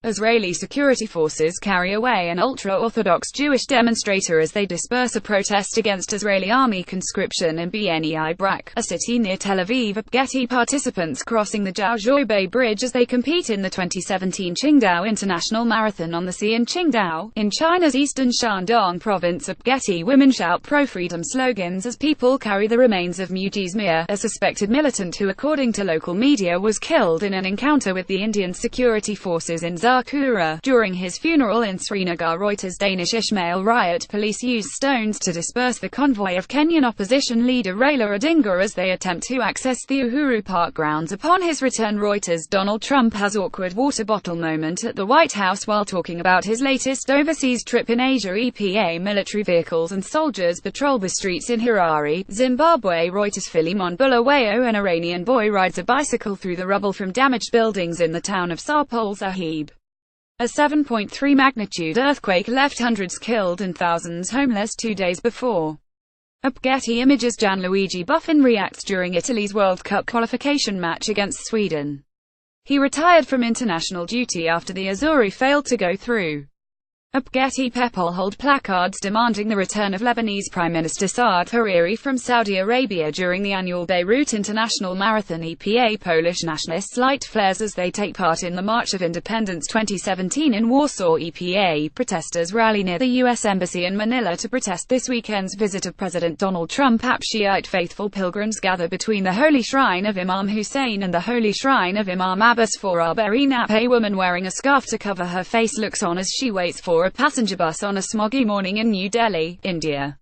Israeli security forces carry away an ultra-Orthodox Jewish demonstrator as they disperse a protest against Israeli army conscription in Bnei Brak, a city near Tel Aviv. Getty participants crossing the Zhaozhou Bridge as they compete in the 2017 Qingdao International Marathon on the sea in Qingdao, in China's eastern Shandong province. Getty women shout pro-freedom slogans as people carry the remains of Mujiz Mir, a suspected militant who, according to local media, was killed in an encounter with the Indian security forces in Zakura. During his funeral in Srinagar. Reuters. Danish Ismail riot police use stones to disperse the convoy of Kenyan opposition leader Raila Odinga as they attempt to access the Uhuru Park grounds upon his return. Reuters. Donald Trump has awkward water bottle moment at the White House while talking about his latest overseas trip in Asia. EPA military vehicles and soldiers patrol the streets in Harare, Zimbabwe. Reuters. Philemon Bulawayo, an Iranian boy, rides a bicycle through the rubble from damaged buildings in the town of Sarpol Sahib. A 7.3 magnitude earthquake left hundreds killed and thousands homeless 2 days before. Getty Images. Gianluigi Buffon reacts during Italy's World Cup qualification match against Sweden. He retired from international duty after the Azzurri failed to go through. Getty people hold placards demanding the return of Lebanese Prime Minister Saad Hariri from Saudi Arabia during the annual Beirut International Marathon. EPA Polish nationalists light flares as they take part in the March of Independence 2017 in Warsaw. EPA protesters rally near the U.S. Embassy in Manila to protest this weekend's visit of President Donald Trump. Shiite faithful pilgrims gather between the Holy Shrine of Imam Hussein and the Holy Shrine of Imam Abbas for Arba'een. A woman wearing a scarf to cover her face looks on as she waits for a passenger bus on a smoggy morning in New Delhi, India.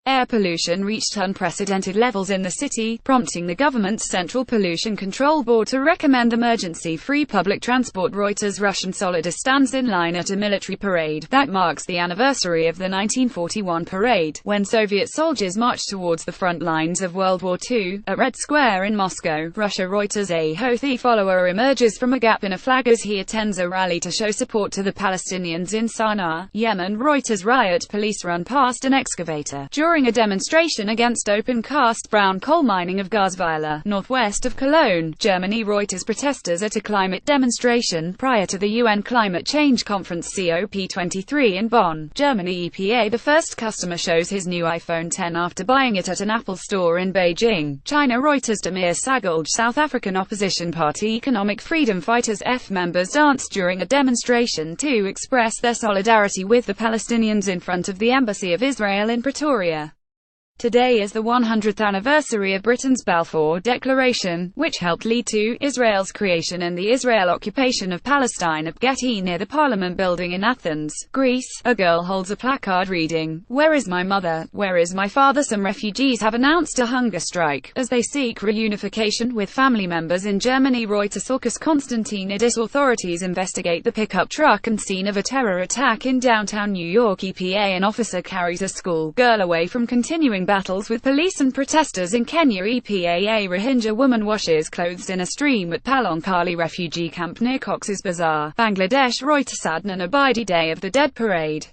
Air pollution reached unprecedented levels in the city, prompting the government's Central Pollution Control Board to recommend emergency-free public transport. Reuters. Russian soldier stands in line at a military parade that marks the anniversary of the 1941 parade, when Soviet soldiers marched towards the front lines of World War II, at Red Square in Moscow, Russia. Reuters. A Houthi follower emerges from a gap in a flag as he attends a rally to show support to the Palestinians in Sana'a, Yemen. Reuters. Riot police run past an excavator during a demonstration against open-cast brown coal mining of Garzweiler, northwest of Cologne, Germany. Reuters. Protesters at a climate demonstration prior to the UN Climate Change Conference COP23 in Bonn, Germany. EPA. The first customer shows his new iPhone 10 after buying it at an Apple store in Beijing, China. Reuters. Damir Sagalj, South African opposition party Economic Freedom Fighters F members danced during a demonstration to express their solidarity with the Palestinians in front of the Embassy of Israel in Pretoria. Today is the 100th anniversary of Britain's Balfour Declaration, which helped lead to Israel's creation and the Israel occupation of Palestine. Getty near the Parliament building in Athens, Greece. A girl holds a placard reading, "Where is my mother? Where is my father?" Some refugees have announced a hunger strike, as they seek reunification with family members in Germany. Reuters. Konstantinidis. Authorities investigate the pickup truck and scene of a terror attack in downtown New York. EPA. An officer carries a school girl away from continuing battles with police and protesters in Kenya. EPA. A Rohingya woman washes clothes in a stream at Palonkali refugee camp near Cox's Bazar, Bangladesh. Reuters. Adnan Abidi Day of the Dead parade.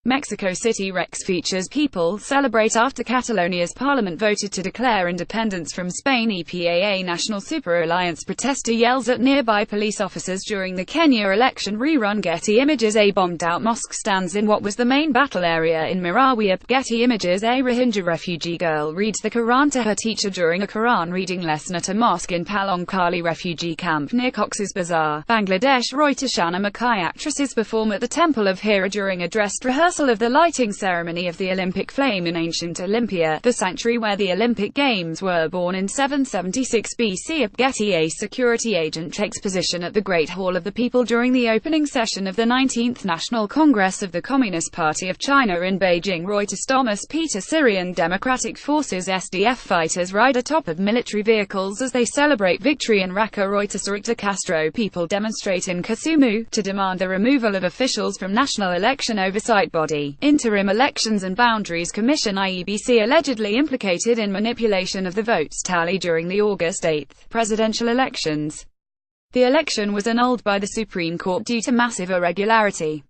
Mexico City. Rex features people celebrate after Catalonia's parliament voted to declare independence from Spain. EPA. A National Super Alliance protester yells at nearby police officers during the Kenya election rerun. Getty Images. A bombed-out mosque stands in what was the main battle area in Marawi. Getty Images. A Rohingya refugee girl reads the Quran to her teacher during a Quran reading lesson at a mosque in Palonkali refugee camp near Cox's Bazar, Bangladesh. Reuters. Shana Makai. Actresses perform at the Temple of Hera during a dressed rehearsal of the lighting ceremony of the Olympic flame in ancient Olympia, the sanctuary where the Olympic Games were born in 776 BC. Getty. A security agent takes position at the Great Hall of the People during the opening session of the 19th National Congress of the Communist Party of China in Beijing. Reuters. Thomas Peter. Syrian Democratic Forces SDF fighters ride atop of military vehicles as they celebrate victory in Raqqa. Reuters. Rictor Castro. People demonstrate in Kisumu to demand the removal of officials from National Election Oversight Body, Interim Elections and Boundaries Commission IEBC, allegedly implicated in manipulation of the votes tally during the August 8 presidential elections. The election was annulled by the Supreme Court due to massive irregularity.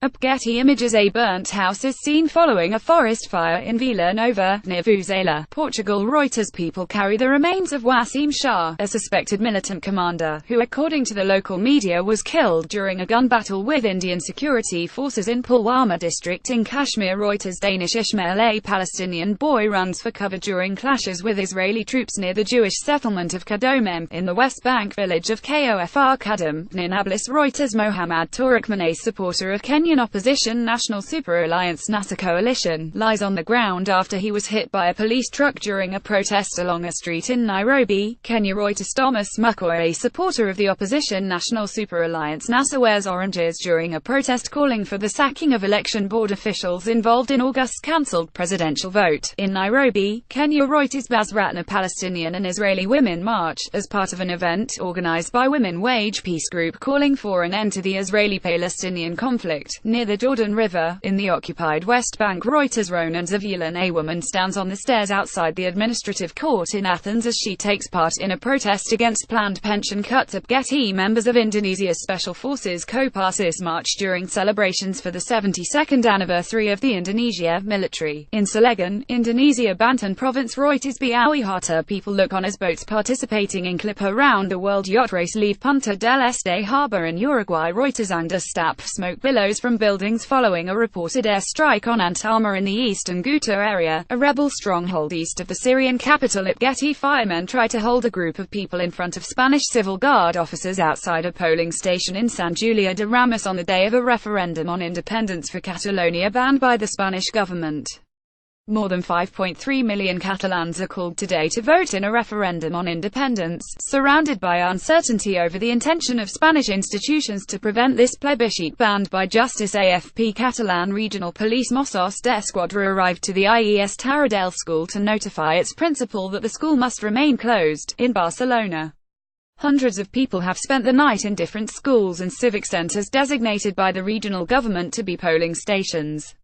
Getty Images. A burnt house is seen following a forest fire in Vila Nova, near Vuzela, Portugal. Reuters. People carry the remains of Wasim Shah, a suspected militant commander, who according to the local media was killed during a gun battle with Indian security forces in Pulwama district in Kashmir. Reuters. Danish Ismail, a Palestinian boy, runs for cover during clashes with Israeli troops near the Jewish settlement of Kadomim, in the West Bank village of Kofr Kadam, near Nablus. Reuters. Mohammad Turkman, a supporter of Kenyan opposition National Super Alliance NASA coalition, lies on the ground after he was hit by a police truck during a protest along a street in Nairobi, Kenya. Reuters. Thomas Mukoa, a supporter of the opposition National Super Alliance NASA, wears oranges during a protest calling for the sacking of election board officials involved in August's cancelled presidential vote in Nairobi, Kenya. Reuters. Basratna, Palestinian and Israeli women march as part of an event organized by Women Wage Peace Group calling for an end to the Israeli-Palestinian conflict near the Jordan River, in the occupied West Bank. Reuters. Ronan Zavulan, a woman, stands on the stairs outside the administrative court in Athens as she takes part in a protest against planned pension cuts. Getty. Members of Indonesia's Special Forces Kopassus march during celebrations for the 72nd anniversary of the Indonesia military in Cilegon, Indonesia. Banten Province. Reuters. Biawi Hata. People look on as boats participating in Clip around the world yacht race leave Punta del Este harbor in Uruguay. Reuters. Andes Stap. Smoke billows from buildings following a reported airstrike on Antalma in the eastern Ghouta area, a rebel stronghold east of the Syrian capital. Getty. Firemen try to hold a group of people in front of Spanish Civil Guard officers outside a polling station in San Julia de Ramos on the day of a referendum on independence for Catalonia banned by the Spanish government. More than 5.3 million Catalans are called today to vote in a referendum on independence, surrounded by uncertainty over the intention of Spanish institutions to prevent this plebiscite banned by justice. AFP. Catalan Regional Police Mossos d'Esquadra arrived to the IES Taradell school to notify its principal that the school must remain closed, in Barcelona. Hundreds of people have spent the night in different schools and civic centres designated by the regional government to be polling stations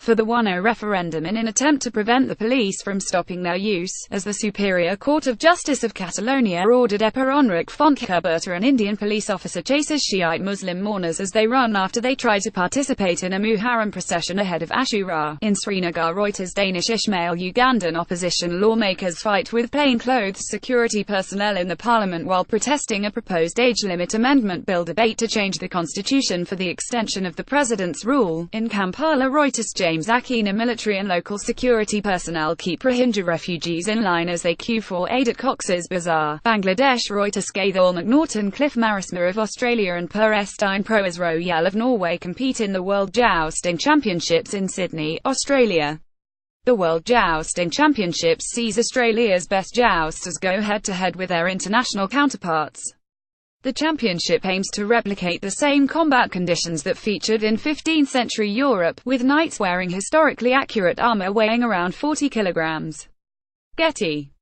for the 1-0 referendum in an attempt to prevent the police from stopping their use, as the Superior Court of Justice of Catalonia ordered Epa Enric Fontcuberta, an Indian police officer, chases Shiite Muslim mourners as they run after they try to participate in a Muharram procession ahead of Ashura in Srinagar. Reuters. Danish Ismail, Ugandan opposition lawmakers fight with plainclothes security personnel in the parliament while protesting a proposed age limit amendment bill debate to change the constitution for the extension of the president's rule in Kampala. Reuters. James Akina, military and local security personnel keep Rohingya refugees in line as they queue for aid at Cox's Bazar, Bangladesh. Reuters. Gaithal McNaughton, Cliff Marisma of Australia and Per Estine Proas Royal of Norway compete in the World Jousting Championships in Sydney, Australia. The World Jousting Championships sees Australia's best jousters go head-to-head with their international counterparts. The championship aims to replicate the same combat conditions that featured in 15th-century Europe, with knights wearing historically accurate armor weighing around 40 kilograms. Getty.